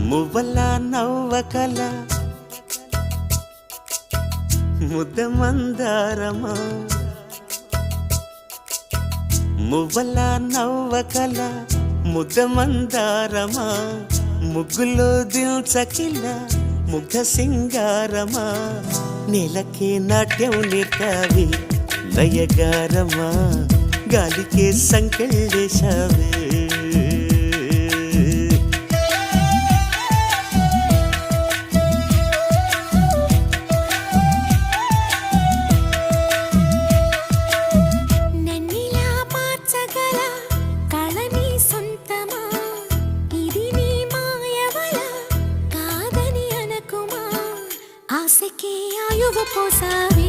మువ్వల నవ్వకల ముద్ద మందారమా మువ్వల నవ్వకల ముద్ద మందారమా ముగ్గులో దిల్చకిల ముగ్ధ సింగారమా నెలకే నాట్యం నేర్పావి లయగారమా గాలికే సంకెళ్ళేశావే ఆశకే ఆయువు పోసావి